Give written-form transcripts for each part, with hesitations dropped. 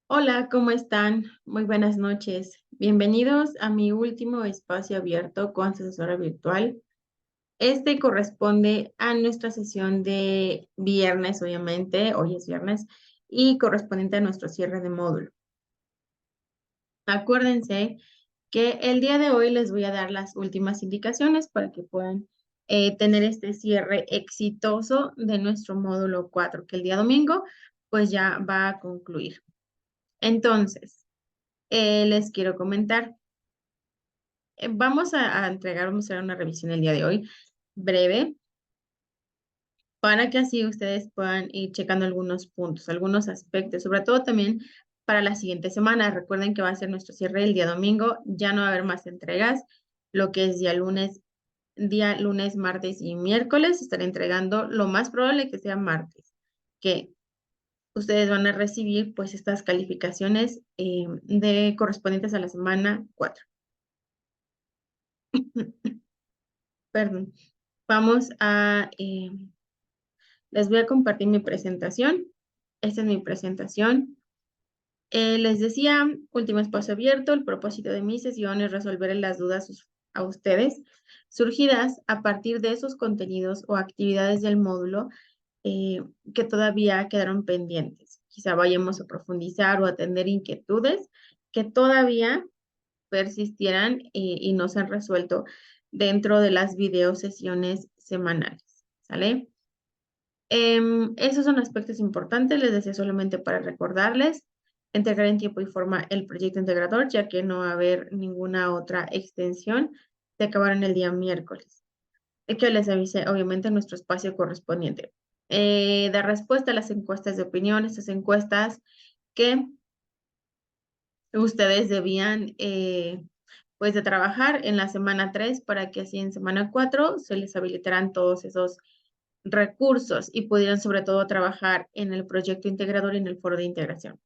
Hola, ¿cómo están? Muy buenas noches. Bienvenidos a mi último espacio abierto con asesora virtual. Este corresponde a nuestra sesión de viernes, obviamente, hoy es viernes, y correspondiente a nuestro cierre de módulo. Acuérdense que el día de hoy les voy a dar las últimas indicaciones para que puedan tener este cierre exitoso de nuestro módulo 4, que el día domingo pues ya va a concluir. Entonces, les quiero comentar. Vamos a hacer una revisión el día de hoy, breve, para que así ustedes puedan ir checando algunos puntos, algunos aspectos, sobre todo también para la siguiente semana. Recuerden que va a ser nuestro cierre el día domingo, ya no va a haber más entregas, lo que es día lunes, martes y miércoles, estaré entregando lo más probable que sea martes, que ustedes van a recibir pues estas calificaciones de correspondientes a la semana 4. Perdón. Vamos a, les voy a compartir mi presentación. Esta es mi presentación. Les decía, último espacio abierto, el propósito de mi sesión es resolver las dudas a ustedes surgidas a partir de esos contenidos o actividades del módulo que todavía quedaron pendientes. Quizá vayamos a profundizar o atender inquietudes que todavía persistieran y no se han resuelto dentro de las video sesiones semanales. ¿Sale? Esos son aspectos importantes, les decía solamente para recordarles, entregar en tiempo y forma el proyecto integrador, ya que no va a haber ninguna otra extensión de acabar en el día miércoles. Y que les avise, obviamente, en nuestro espacio correspondiente. Dar respuesta a las encuestas de opinión, estas encuestas que ustedes debían, pues, de trabajar en la semana 3 para que así en semana 4 se les habilitaran todos esos recursos y pudieran sobre todo trabajar en el proyecto integrador y en el foro de integración.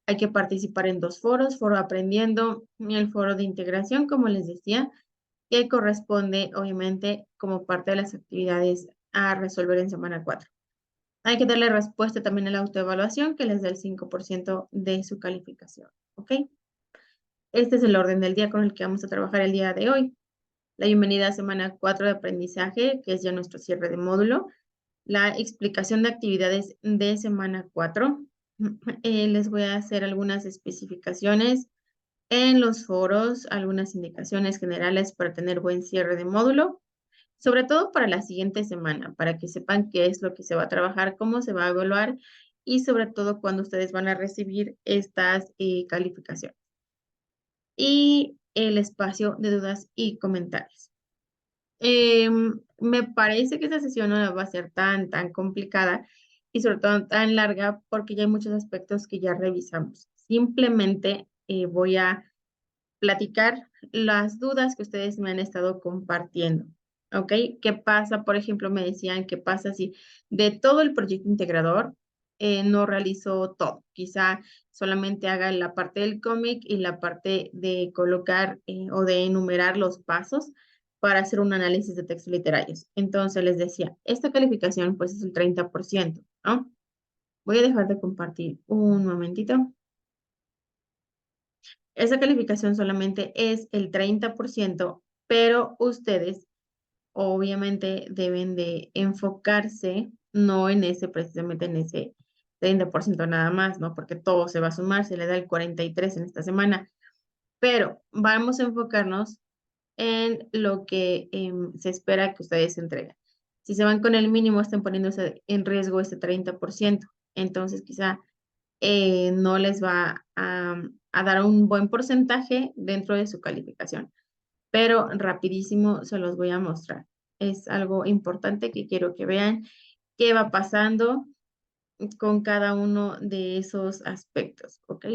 Hay que participar en dos foros, foro aprendiendo y el foro de integración, como les decía, que corresponde obviamente como parte de las actividades a resolver en semana 4. Hay que darle respuesta también a la autoevaluación que les da el 5% de su calificación. ¿Ok? Este es el orden del día con el que vamos a trabajar el día de hoy. La bienvenida a semana 4 de aprendizaje, que es ya nuestro cierre de módulo. La explicación de actividades de semana 4. Les voy a hacer algunas especificaciones en los foros, algunas indicaciones generales para tener buen cierre de módulo, sobre todo para la siguiente semana, para que sepan qué es lo que se va a trabajar, cómo se va a evaluar y sobre todo cuándo ustedes van a recibir estas calificaciones. Y el espacio de dudas y comentarios. Me parece que esta sesión no va a ser tan complicada y sobre todo tan larga porque ya hay muchos aspectos que ya revisamos. Simplemente voy a platicar las dudas que ustedes me han estado compartiendo. ¿Ok? ¿Qué pasa? Por ejemplo, me decían qué pasa si de todo el proyecto integrador no realizó todo. Quizá solamente haga la parte del cómic y la parte de colocar o de enumerar los pasos para hacer un análisis de textos literarios. Entonces les decía, esta calificación pues es el 30%, ¿no? Voy a dejar de compartir un momentito. Esa calificación solamente es el 30%, pero ustedes obviamente deben de enfocarse no en ese, precisamente en ese 30% nada más, ¿no? Porque todo se va a sumar, se le da el 43 en esta semana, pero vamos a enfocarnos en lo que se espera que ustedes entreguen. Si se van con el mínimo, están poniéndose en riesgo este 30%, entonces quizá no les va a dar un buen porcentaje dentro de su calificación. Pero rapidísimo se los voy a mostrar. Es algo importante que quiero que vean qué va pasando con cada uno de esos aspectos, ¿ok?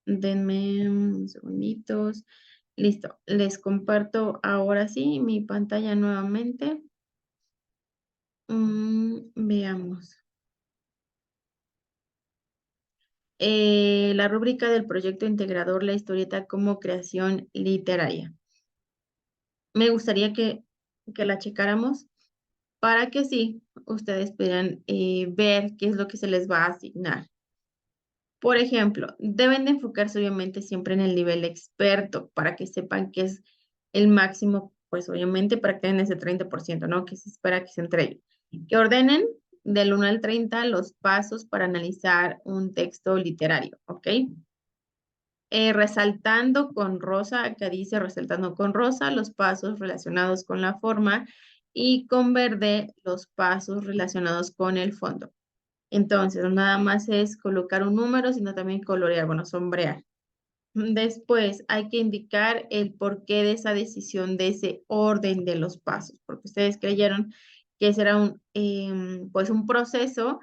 Denme un segunditos. Listo, les comparto ahora sí mi pantalla nuevamente. Veamos. La rúbrica del proyecto integrador, la historieta como creación literaria. Me gustaría que la checáramos para que sí, ustedes puedan ver qué es lo que se les va a asignar. Por ejemplo, deben de enfocarse obviamente siempre en el nivel experto para que sepan que es el máximo, pues obviamente para que den ese 30%, ¿no? Que se espera que se entregue. Que ordenen del 1 al 30 los pasos para analizar un texto literario, ¿ok? Resaltando con rosa, acá dice resaltando con rosa los pasos relacionados con la forma y con verde los pasos relacionados con el fondo. Entonces, no nada más es colocar un número, sino también colorear, bueno, sombrear. Después hay que indicar el porqué de esa decisión, de ese orden de los pasos, porque ustedes creyeron que ese era pues un proceso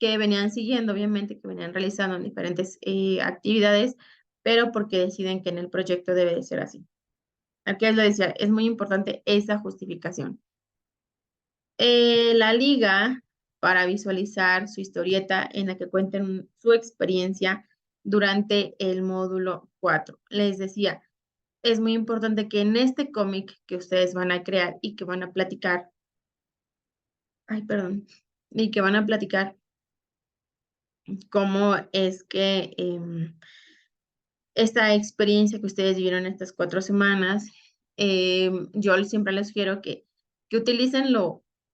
que venían siguiendo, obviamente, que venían realizando en diferentes actividades, pero porque deciden que en el proyecto debe de ser así. Aquí les lo decía, es muy importante esa justificación. La liga para visualizar su historieta en la que cuenten su experiencia durante el módulo 4. Les decía, es muy importante que en este cómic que ustedes van a crear y que van a platicar, ay, perdón, y que van a platicar cómo es que esta experiencia que ustedes vivieron estas 4 semanas, yo siempre les sugiero que utilicen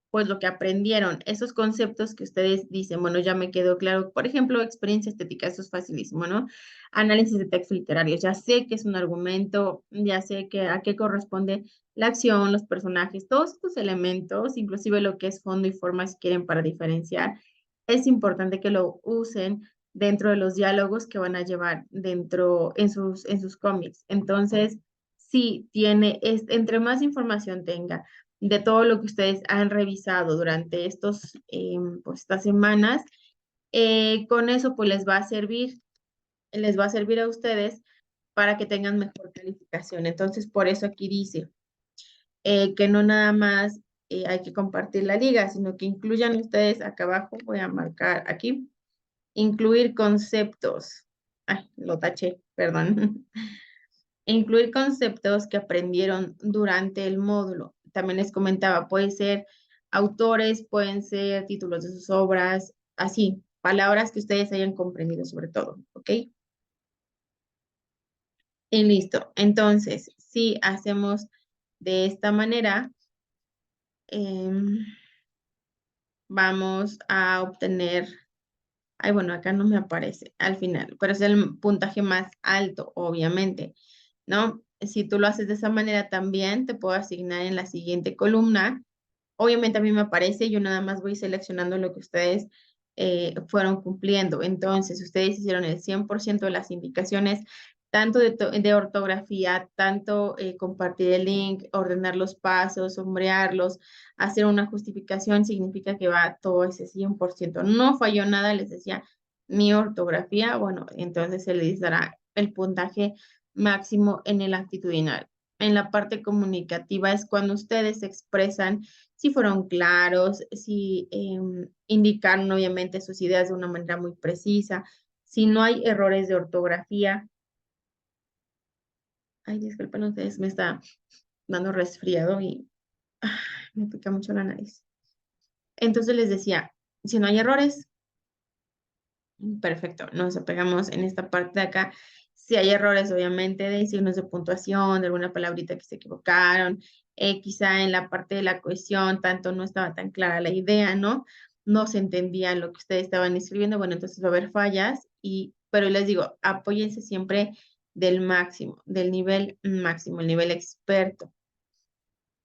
pues lo que aprendieron, esos conceptos que ustedes dicen, bueno, ya me quedó claro, por ejemplo, experiencia estética, eso es facilísimo, ¿no? Análisis de textos literarios, ya sé que es un argumento, ya sé que a qué corresponde la acción, los personajes, todos estos elementos, inclusive lo que es fondo y forma, si quieren, para diferenciar, es importante que lo usen dentro de los diálogos que van a llevar dentro en sus cómics. Entonces, sí, entre más información tenga de todo lo que ustedes han revisado durante pues, estas semanas, con eso pues les va a servir a ustedes para que tengan mejor calificación. Entonces, por eso aquí dice que no nada más hay que compartir la liga, sino que incluyan ustedes acá abajo, voy a marcar aquí, incluir conceptos. Ay, lo taché, perdón. Incluir conceptos que aprendieron durante el módulo. También les comentaba, puede ser autores, pueden ser títulos de sus obras, así, palabras que ustedes hayan comprendido sobre todo, ¿ok? Y listo. Entonces, si hacemos de esta manera, em, vamos a obtener. Ay, bueno, acá no me aparece al final, pero es el puntaje más alto, obviamente, ¿no? Si tú lo haces de esa manera también, te puedo asignar en la siguiente columna. Obviamente a mí me aparece, yo nada más voy seleccionando lo que ustedes fueron cumpliendo. Entonces, ustedes hicieron el 100% de las indicaciones, tanto de ortografía, tanto compartir el link, ordenar los pasos, sombrearlos, hacer una justificación, significa que va todo ese 100%. No falló nada, les decía, mi ortografía, bueno, entonces se les dará el puntaje máximo en el actitudinal. En la parte comunicativa es cuando ustedes expresan si fueron claros, si indicaron obviamente sus ideas de una manera muy precisa, si no hay errores de ortografía. Ay, disculpen ustedes, me está dando resfriado y me pica mucho la nariz. Entonces les decía, si no hay errores, perfecto, nos apegamos en esta parte de acá. Si hay errores, obviamente, de signos de puntuación, de alguna palabrita que se equivocaron, quizá en la parte de la cohesión, tanto no estaba tan clara la idea, ¿no? No se entendía lo que ustedes estaban escribiendo, bueno, entonces va a haber fallas, pero les digo, apóyense siempre del máximo, del nivel máximo, el nivel experto.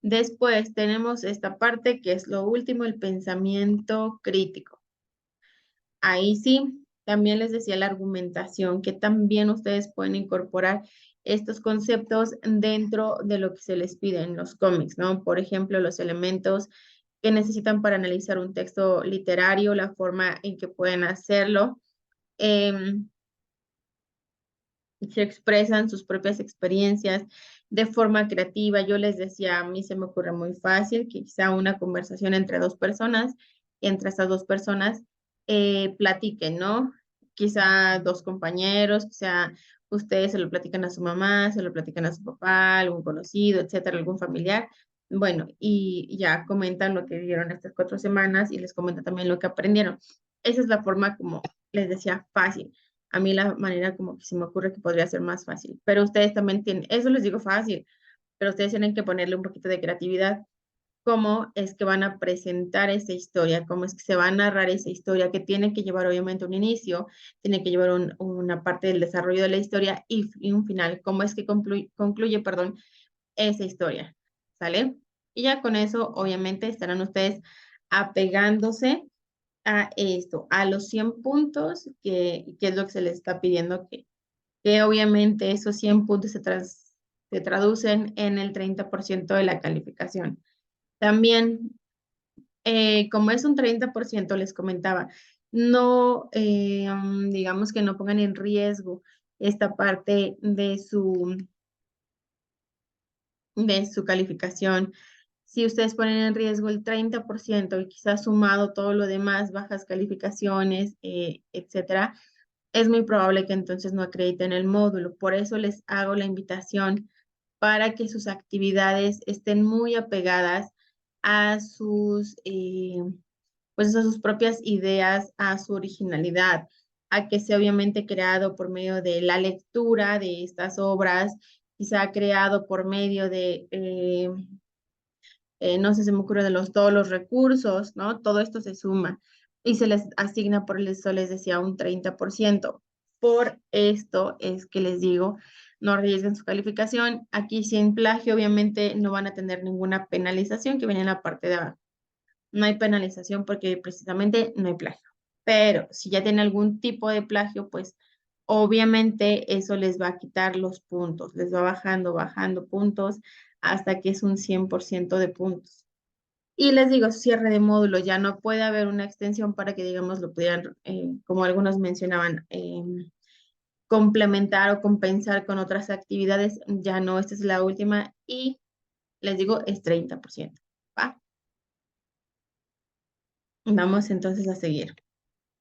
Después tenemos esta parte que es lo último, el pensamiento crítico. Ahí sí, también les decía la argumentación, que también ustedes pueden incorporar estos conceptos dentro de lo que se les pide en los cómics, ¿no? Por ejemplo, los elementos que necesitan para analizar un texto literario, la forma en que pueden hacerlo. Em, Se expresan sus propias experiencias de forma creativa. Yo les decía, a mí se me ocurre muy fácil que quizá una conversación entre dos personas, entre estas dos personas, platiquen, ¿no? Quizá dos compañeros, quizá ustedes se lo platican a su mamá, se lo platican a su papá, algún conocido, etcétera, algún familiar. Bueno, y ya comentan lo que vivieron estas 4 semanas y les comentan también lo que aprendieron. Esa es la forma como les decía, fácil. a mí la manera como que se me ocurre que podría ser más fácil. Pero ustedes también tienen, eso les digo fácil, pero ustedes tienen que ponerle un poquito de creatividad. Cómo es que van a presentar esa historia, cómo es que se va a narrar esa historia, que tiene que llevar obviamente un inicio, tiene que llevar una parte del desarrollo de la historia y un final, cómo es que concluye, perdón, esa historia, ¿sale? Y ya con eso, obviamente, estarán ustedes apegándose a esto, a los 100 puntos, que es lo que se les está pidiendo, que obviamente esos 100 puntos se traducen en el 30% de la calificación. También, como es un 30%, les comentaba, no, digamos que no pongan en riesgo esta parte de su calificación. Si ustedes ponen en riesgo el 30% y quizás sumado todo lo demás, bajas calificaciones, etcétera, es muy probable que entonces no acrediten el módulo. Por eso les hago la invitación para que sus actividades estén muy apegadas a pues a sus propias ideas, a su originalidad, a que sea obviamente creado por medio de la lectura de estas obras, quizá creado por medio de, no sé, se me ocurre de todos los recursos, ¿no? Todo esto se suma y se les asigna, por eso les decía, un 30%. Por esto es que les digo, no arriesguen su calificación. Aquí sin plagio, obviamente, no van a tener ninguna penalización que viene en la parte de abajo. No hay penalización porque precisamente no hay plagio. Pero si ya tiene algún tipo de plagio, pues obviamente eso les va a quitar los puntos, les va bajando puntos hasta que es un 100% de puntos. Y les digo, cierre de módulo, ya no puede haber una extensión para que, digamos, lo pudieran, como algunos mencionaban, complementar o compensar con otras actividades. Ya no, esta es la última y les digo, es 30%. ¿Va? Vamos entonces a seguir.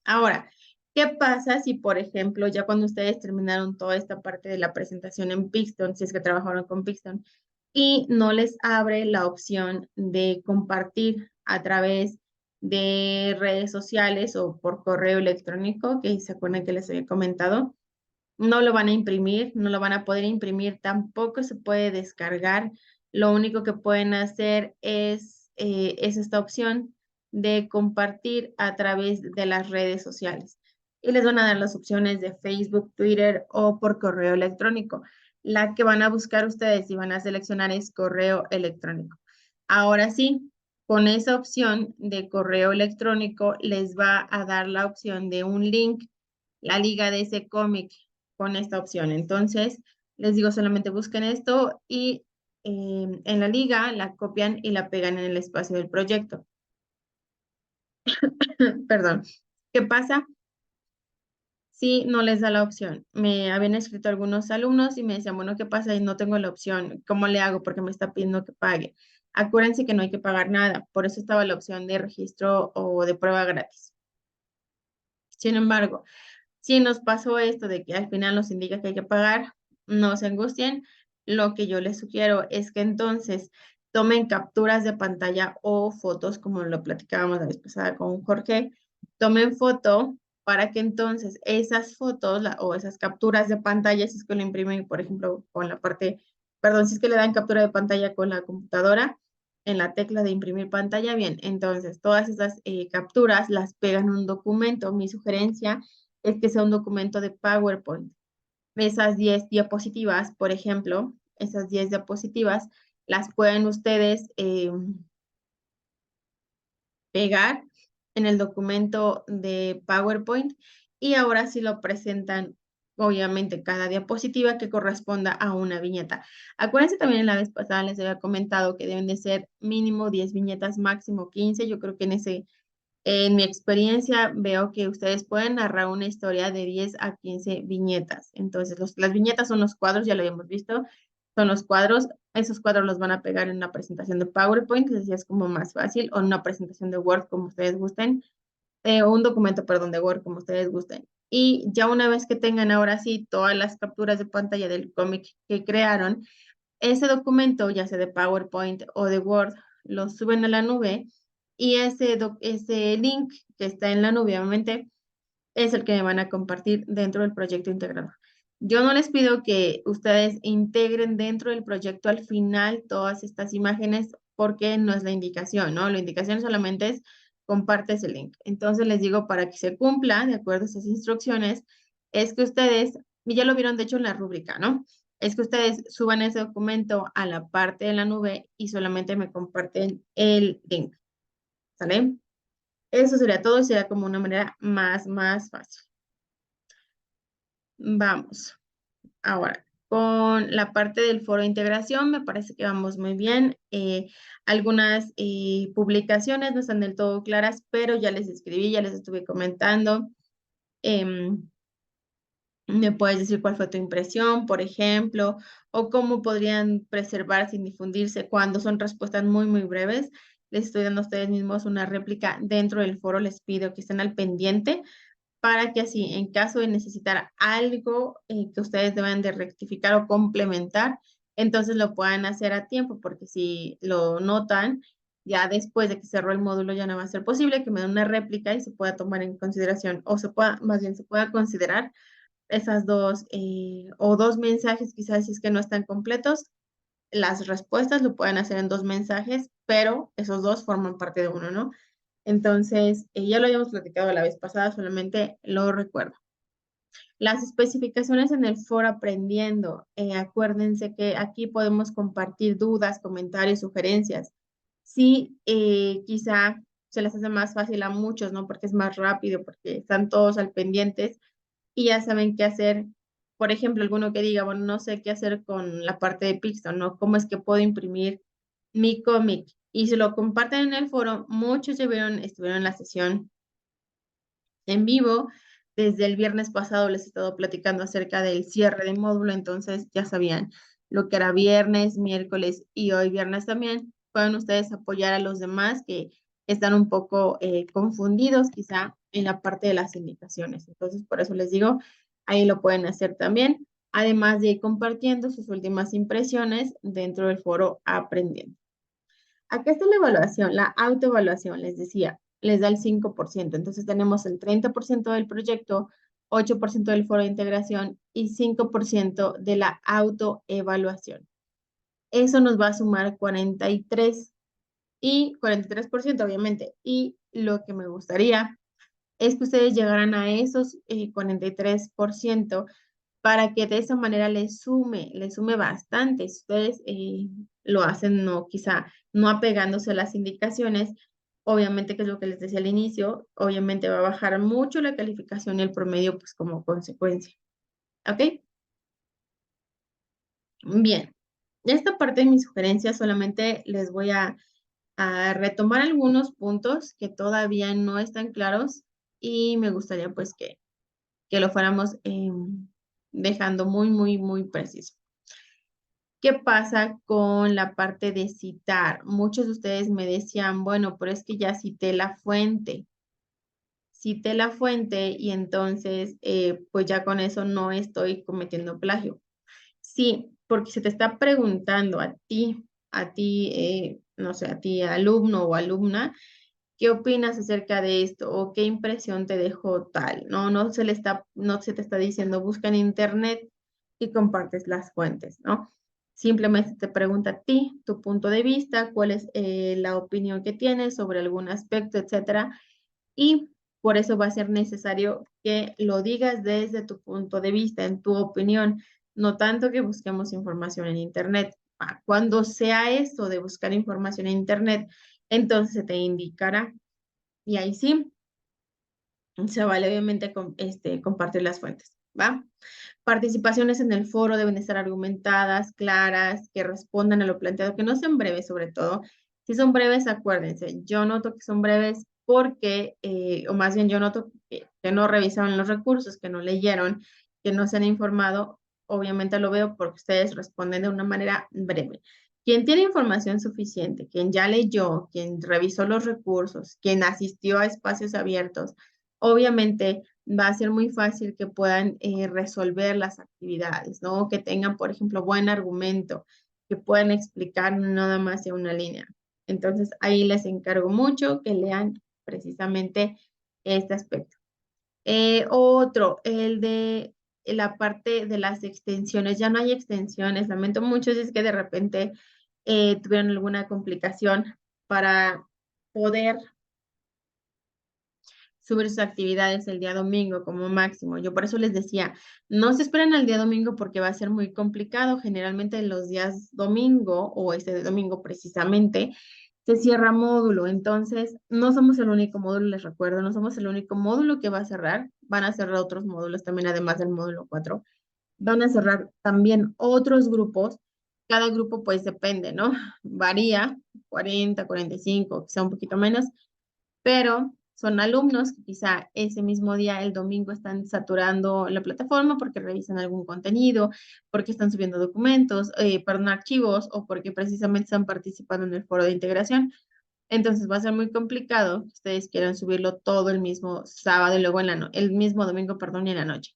Ahora, ¿qué pasa si, por ejemplo, ya cuando ustedes terminaron toda esta parte de la presentación en Pixton, si es que trabajaron con Pixton, y no les abre la opción de compartir a través de redes sociales o por correo electrónico, que se acuerdan que les había comentado? No lo van a imprimir, no lo van a poder imprimir, tampoco se puede descargar. Lo único que pueden hacer es esta opción de compartir a través de las redes sociales. Y les van a dar las opciones de Facebook, Twitter o por correo electrónico. La que van a buscar ustedes y van a seleccionar es correo electrónico. Ahora sí, con esa opción de correo electrónico les va a dar la opción de un link, la liga de ese cómic con esta opción. Entonces, les digo, solamente busquen esto y en la liga la copian y la pegan en el espacio del proyecto. Perdón. ¿Qué pasa? Si no les da la opción. Me habían escrito algunos alumnos y me decían, bueno, ¿qué pasa? Y no tengo la opción. ¿Cómo le hago? Porque me está pidiendo que pague. Acuérdense que no hay que pagar nada. Por eso estaba la opción de registro o de prueba gratis. Sin embargo, si nos pasó esto de que al final nos indica que hay que pagar, no se angustien. Lo que yo les sugiero es que entonces tomen capturas de pantalla o fotos, como lo platicábamos la vez pasada con Jorge. Tomen foto para que entonces esas fotos o esas capturas de pantalla, si es que lo imprimen, por ejemplo, con la parte, perdón, si es que le dan captura de pantalla con la computadora, en la tecla de imprimir pantalla, bien, entonces todas esas capturas las pegan en un documento. Mi sugerencia es que sea un documento de PowerPoint. Esas 10 diapositivas, por ejemplo, esas 10 diapositivas las pueden ustedes pegar en el documento de PowerPoint y ahora sí lo presentan, obviamente, cada diapositiva que corresponda a una viñeta. Acuérdense también la vez pasada les había comentado que deben de ser mínimo 10 viñetas, máximo 15. Yo creo que en mi experiencia veo que ustedes pueden narrar una historia de 10 a 15 viñetas. Entonces, las viñetas son los cuadros, ya lo habíamos visto, son los cuadros. Esos cuadros los van a pegar en una presentación de PowerPoint, así es como más fácil, o en una presentación de Word, como ustedes gusten, o un documento, perdón, de Word, como ustedes gusten. Y ya una vez que tengan ahora sí todas las capturas de pantalla del cómic que crearon, ese documento, ya sea de PowerPoint o de Word, lo suben a la nube y ese link que está en la nube, obviamente, es el que me van a compartir dentro del proyecto integrador. Yo no les pido que ustedes integren dentro del proyecto al final todas estas imágenes porque no es la indicación, ¿no? La indicación solamente es compartes el link. Entonces les digo para que se cumpla, de acuerdo a esas instrucciones, es que ustedes, y ya lo vieron de hecho en la rúbrica, ¿no? Es que ustedes suban ese documento a la parte de la nube y solamente me comparten el link, ¿sale? Eso sería todo, sería como una manera más fácil. Vamos. Ahora, con la parte del foro de integración, me parece que vamos muy bien. Algunas publicaciones no están del todo claras, pero ya les escribí, ya les estuve comentando. Em, ¿Me puedes decir cuál fue tu impresión, por ejemplo, o cómo podrían preservarse y difundirse cuando son respuestas muy breves? Les estoy dando a ustedes mismos una réplica dentro del foro. Les pido que estén al pendiente para que así, en caso de necesitar algo que ustedes deben de rectificar o complementar, entonces lo puedan hacer a tiempo, porque si lo notan, ya después de que cerró el módulo ya no va a ser posible que me den una réplica y se pueda tomar en consideración, o se pueda, más bien se pueda considerar esas dos, o dos mensajes, quizás si es que no están completos, las respuestas lo pueden hacer en dos mensajes, pero esos dos forman parte de uno, ¿no? Entonces, ya lo habíamos platicado la vez pasada, solamente lo recuerdo. Las especificaciones en el foro aprendiendo, acuérdense que aquí podemos compartir dudas, comentarios, sugerencias. Sí, quizá se les hace más fácil a muchos, ¿no? Porque es más rápido, porque están todos al pendientes y ya saben qué hacer. Por ejemplo, alguno que diga, bueno, no sé qué hacer con la parte de Pixel, ¿no? ¿Cómo es que puedo imprimir mi cómic? Y si lo comparten en el foro, muchos estuvieron en la sesión en vivo. Desde el viernes pasado les he estado platicando acerca del cierre de módulo, entonces ya sabían lo que era viernes, miércoles y hoy viernes también. Pueden ustedes apoyar a los demás que están un poco confundidos quizá en la parte de las indicaciones. Entonces, por eso les digo, ahí lo pueden hacer también, además de ir compartiendo sus últimas impresiones dentro del foro Aprendiendo. Acá está la evaluación, la autoevaluación, les decía, les da el 5%. Entonces tenemos el 30% del proyecto, 8% del foro de integración y 5% de la autoevaluación. Eso nos va a sumar 43 y 43%, obviamente. Y lo que me gustaría es que ustedes llegaran a esos 43% para que de esa manera les sume bastante. Si ustedes lo hacen, no, quizá no apegándose a las indicaciones, obviamente que es lo que les decía al inicio, obviamente va a bajar mucho la calificación y el promedio, pues como consecuencia. ¿Ok? Bien. Esta parte de mis sugerencias solamente les voy a retomar algunos puntos que todavía no están claros y me gustaría pues que lo fuéramos dejando muy preciso. ¿Qué pasa con la parte de citar? Muchos de ustedes me decían, bueno, pero es que ya cité la fuente y entonces pues ya con eso no estoy cometiendo plagio. Sí, porque se te está preguntando a ti, no sé, a ti alumno o alumna, ¿qué opinas acerca de esto? ¿O qué impresión te dejó tal? No se te está diciendo busca en internet y compartes las fuentes, ¿no? Simplemente te pregunta a ti, tu punto de vista, cuál es la opinión que tienes sobre algún aspecto, etcétera. Y por eso va a ser necesario que lo digas desde tu punto de vista, en tu opinión, no tanto que busquemos información en internet. Cuando sea esto de buscar información en internet, entonces se te indicará y ahí sí, se vale obviamente compartir las fuentes, ¿va? Participaciones en el foro deben estar argumentadas, claras, que respondan a lo planteado, que no sean breves sobre todo. Si son breves, acuérdense, yo noto que son breves porque, o más bien yo noto que no revisaron los recursos, que no leyeron, que no se han informado. Obviamente lo veo porque ustedes responden de una manera breve. Quien tiene información suficiente, quien ya leyó, quien revisó los recursos, quien asistió a espacios abiertos, obviamente va a ser muy fácil que puedan resolver las actividades, ¿no? Que tengan, por ejemplo, buen argumento, que puedan explicar nada más de una línea. Entonces, ahí les encargo mucho que lean precisamente este aspecto. Otro, el de la parte de las extensiones. Ya no hay extensiones. Lamento mucho si es que de repente tuvieron alguna complicación para poder subir sus actividades el día domingo como máximo. Yo por eso les decía, no se esperen al día domingo porque va a ser muy complicado. Generalmente los días domingo o este de domingo precisamente se cierra módulo. Entonces, no somos el único módulo, les recuerdo, no somos el único módulo que va a cerrar. Van a cerrar otros módulos también, además del módulo 4. Van a cerrar también otros grupos. Cada grupo pues depende, ¿no? Varía, 40, 45, quizá un poquito menos, pero son alumnos que quizá ese mismo día, el domingo, están saturando la plataforma porque revisan algún contenido, porque están subiendo documentos, perdón, archivos, o porque precisamente están participando en el foro de integración. Entonces va a ser muy complicado que ustedes quieran subirlo todo el mismo sábado y luego el mismo domingo, perdón, y en la noche.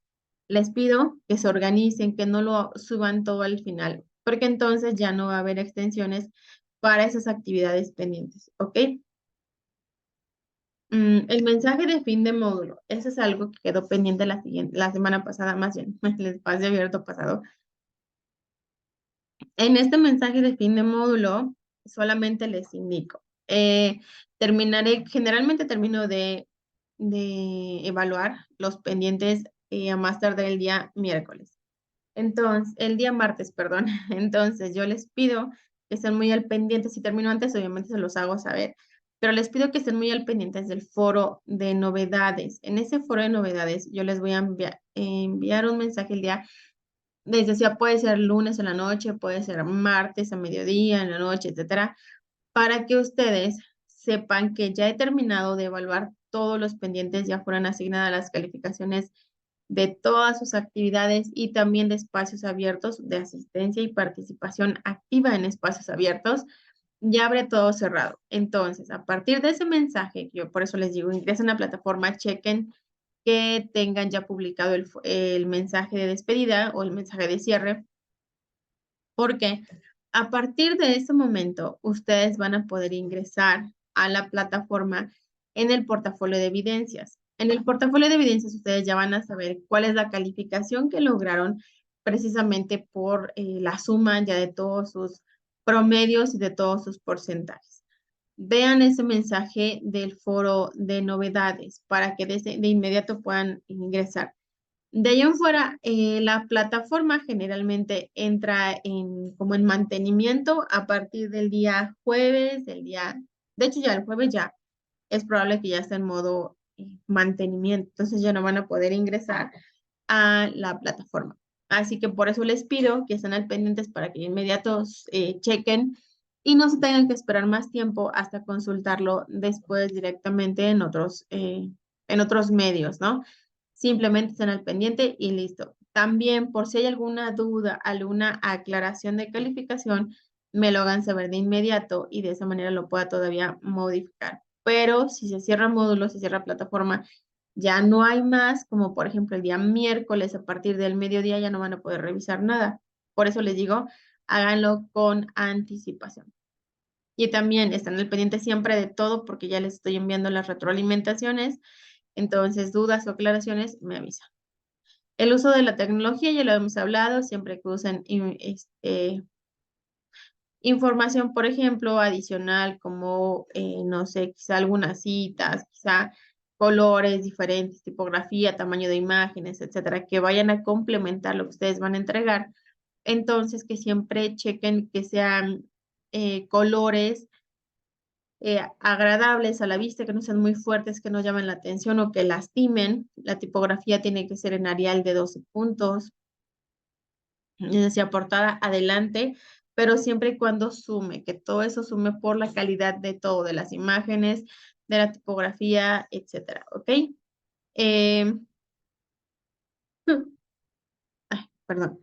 Les pido que se organicen, que no lo suban todo al final, porque entonces ya no va a haber extensiones para esas actividades pendientes, ¿ok? El mensaje de fin de módulo, eso es algo que quedó pendiente la semana pasada, más bien, el espacio abierto pasado. En este mensaje de fin de módulo, solamente les indico, generalmente termino de evaluar los pendientes a más tarde el día miércoles. Entonces, el día martes, perdón. Entonces, yo les pido que estén muy al pendiente. Si termino antes, obviamente se los hago saber. Pero les pido que estén muy al pendientes del foro de novedades. En ese foro de novedades, yo les voy a enviar un mensaje el día, desde sea puede ser lunes en la noche, puede ser martes a mediodía, en la noche, etcétera, para que ustedes sepan que ya he terminado de evaluar todos los pendientes, ya fueron asignadas las calificaciones de todas sus actividades y también de espacios abiertos de asistencia y participación activa en espacios abiertos. Ya habré todo cerrado. Entonces, a partir de ese mensaje, yo por eso les digo, ingresen a la plataforma, chequen que tengan ya publicado el mensaje de despedida o el mensaje de cierre, porque a partir de ese momento, ustedes van a poder ingresar a la plataforma en el portafolio de evidencias. En el portafolio de evidencias, ustedes ya van a saber cuál es la calificación que lograron precisamente por la suma ya de todos sus promedios y de todos sus porcentajes. Vean ese mensaje del foro de novedades para que de inmediato puedan ingresar. De ahí en fuera, la plataforma generalmente entra como en mantenimiento a partir del día jueves, de hecho ya el jueves ya es probable que ya esté en modo mantenimiento, entonces ya no van a poder ingresar a la plataforma. Así que por eso les pido que estén al pendientes para que de inmediato chequen y no se tengan que esperar más tiempo hasta consultarlo después directamente en otros medios, ¿no? Simplemente estén al pendiente y listo. También, por si hay alguna duda, alguna aclaración de calificación, me lo hagan saber de inmediato y de esa manera lo pueda todavía modificar. Pero si se cierra módulo, se cierra plataforma, ya no hay más, como por ejemplo el día miércoles a partir del mediodía ya no van a poder revisar nada. Por eso les digo, háganlo con anticipación. Y también están al pendiente siempre de todo porque ya les estoy enviando las retroalimentaciones. Entonces, dudas o aclaraciones, me avisan. El uso de la tecnología, ya lo hemos hablado, siempre que usen información, por ejemplo, adicional, como, no sé, quizá algunas citas, quizá colores diferentes, tipografía, tamaño de imágenes, etcétera, que vayan a complementar lo que ustedes van a entregar. Entonces, que siempre chequen que sean colores agradables a la vista, que no sean muy fuertes, que no llamen la atención o que lastimen. La tipografía tiene que ser en Arial de 12 puntos, hacia portada adelante, pero siempre y cuando sume, que todo eso sume por la calidad de todo, de las imágenes, de la tipografía, etcétera, ¿ok? Eh, perdón.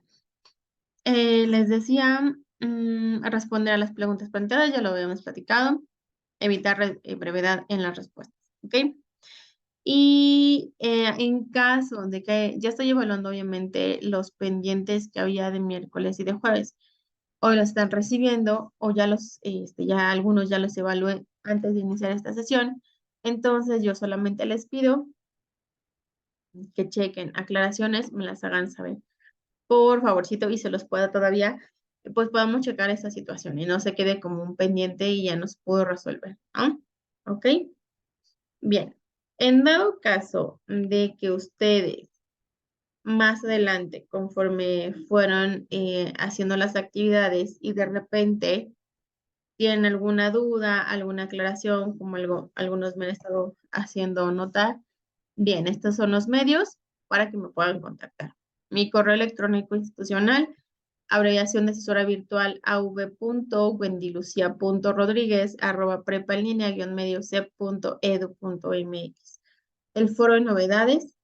Les decía, responder a las preguntas planteadas, ya lo habíamos platicado, evitar brevedad en las respuestas, ¿ok? Y en caso de que ya estoy evaluando obviamente los pendientes que había de miércoles y de jueves, hoy los están recibiendo o ya algunos ya los evalué antes de iniciar esta sesión, entonces yo solamente les pido que chequen aclaraciones, me las hagan saber. Por favorcito, y se los pueda todavía, pues podamos checar esta situación y no se quede como un pendiente y ya nos pudo resolver, ¿no? ¿Ok? Bien. En dado caso de que ustedes más adelante, conforme fueron haciendo las actividades y de repente tienen alguna duda, alguna aclaración, como algunos me han estado haciendo notar, bien, estos son los medios para que me puedan contactar. Mi correo electrónico institucional, abreviación de asesora virtual av.wendilucia.rodríguez@prepaenlinea-mediocep.edu.mx. El foro de novedades,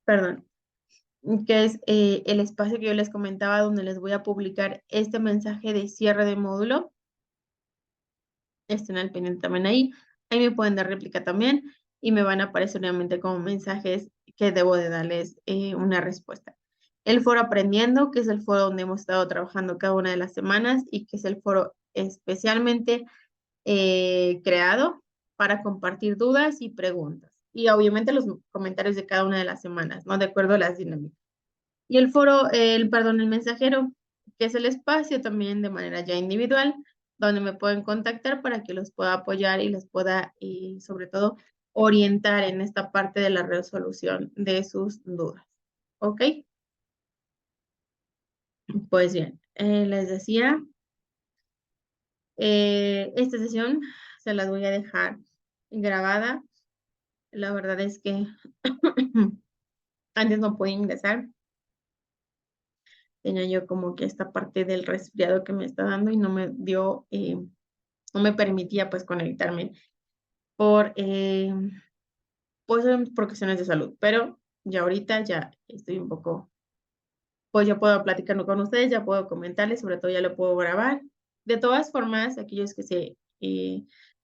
perdón, que es el espacio que yo les comentaba donde les voy a publicar este mensaje de cierre de módulo. Estén al pendiente también ahí. Ahí me pueden dar réplica también y me van a aparecer obviamente como mensajes que debo de darles una respuesta. El foro Aprendiendo, que es el foro donde hemos estado trabajando cada una de las semanas y que es el foro especialmente creado para compartir dudas y preguntas. Y obviamente los comentarios de cada una de las semanas, ¿no? De acuerdo a las dinámicas. Y el foro, perdón, el mensajero, que es el espacio también de manera ya individual, donde me pueden contactar para que los pueda apoyar y les pueda, y sobre todo, orientar en esta parte de la resolución de sus dudas. ¿Ok? Pues bien, les decía, esta sesión se las voy a dejar grabada. La verdad es que antes no pude ingresar. Tenía yo como que esta parte del resfriado que me está dando y no me dio, no me permitía pues conectarme por, pues, por cuestiones de salud. Pero ya ahorita ya estoy un poco, pues ya puedo platicar con ustedes, ya puedo comentarles, sobre todo ya lo puedo grabar. De todas formas, aquellos que se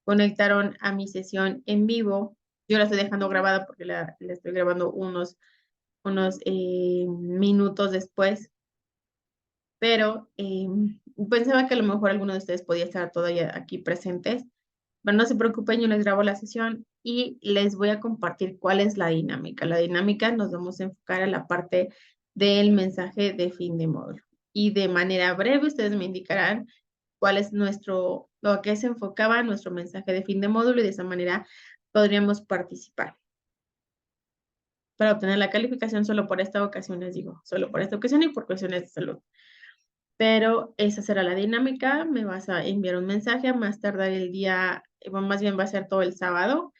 conectaron a mi sesión en vivo, yo la estoy dejando grabada porque la estoy grabando unos minutos después, pero pensaba que a lo mejor alguno de ustedes podía estar todavía aquí presentes. Pero no se preocupen, yo les grabo la sesión y les voy a compartir cuál es la dinámica. La dinámica nos vamos a enfocar a la parte del mensaje de fin de módulo. Y de manera breve ustedes me indicarán cuál es lo a qué se enfocaba nuestro mensaje de fin de módulo y de esa manera podríamos participar. Para obtener la calificación solo por esta ocasión, les digo, solo por esta ocasión y por cuestiones de salud. Pero esa será la dinámica, me vas a enviar un mensaje a más tardar el día, más bien va a ser todo el sábado,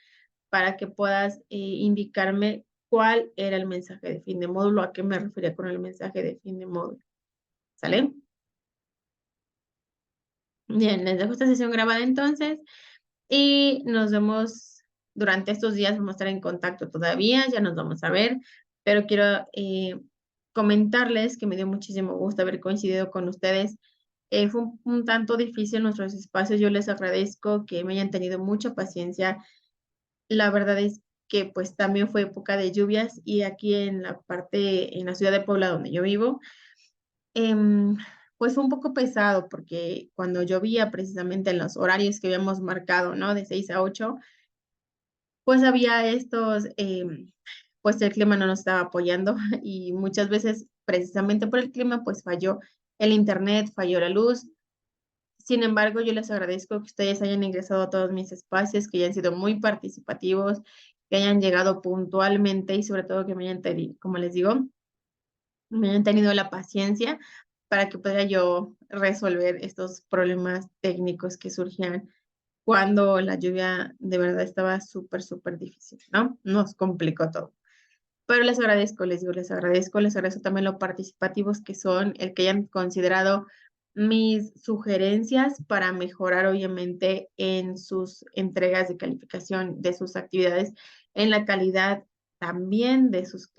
para que puedas indicarme cuál era el mensaje de fin de módulo, a qué me refería con el mensaje de fin de módulo. ¿Sale? Bien, les dejo esta sesión grabada entonces y nos vemos durante estos días, vamos a estar en contacto todavía, ya nos vamos a ver, pero quiero comentarles que me dio muchísimo gusto haber coincidido con ustedes. Fue un tanto difícil nuestros espacios, yo les agradezco que me hayan tenido mucha paciencia. La verdad es que pues también fue época de lluvias y aquí en la parte, en la ciudad de Puebla donde yo vivo, em, pues fue un poco pesado porque cuando llovía precisamente en los horarios que habíamos marcado, ¿no? De 6 a 8, pues había estos, pues el clima no nos estaba apoyando y muchas veces precisamente por el clima pues falló el internet, falló la luz. Sin embargo, yo les agradezco que ustedes hayan ingresado a todos mis espacios, que hayan sido muy participativos, que hayan llegado puntualmente y sobre todo que me hayan tenido, como les digo, me hayan tenido la paciencia para que pueda yo resolver estos problemas técnicos que surgían cuando la lluvia de verdad estaba súper, súper difícil, ¿no? Nos complicó todo. Pero les agradezco, les digo, les agradezco también lo participativos que son, el que hayan considerado mis sugerencias para mejorar, obviamente, en sus entregas de calificación de sus actividades, en la calidad también de sus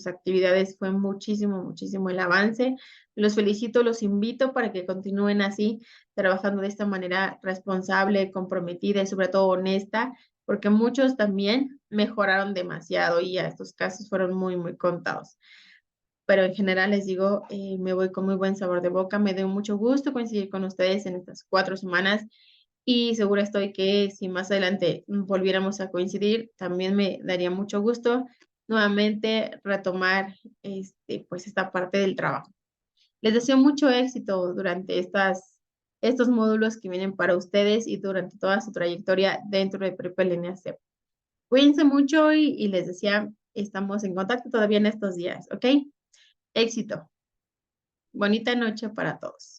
actividades. Fue muchísimo, muchísimo el avance. Los felicito, los invito para que continúen así, trabajando de esta manera responsable, comprometida y sobre todo honesta, porque muchos también mejoraron demasiado y ya estos casos fueron muy, muy contados. Pero en general les digo, me voy con muy buen sabor de boca, me dio mucho gusto coincidir con ustedes en estas 4 semanas y segura estoy que si más adelante volviéramos a coincidir, también me daría mucho gusto nuevamente retomar pues esta parte del trabajo. Les deseo mucho éxito durante estos módulos que vienen para ustedes y durante toda su trayectoria dentro de Prepa Línea C. Cuídense mucho y les decía, estamos en contacto todavía en estos días, ¿ok? Éxito. Bonita noche para todos.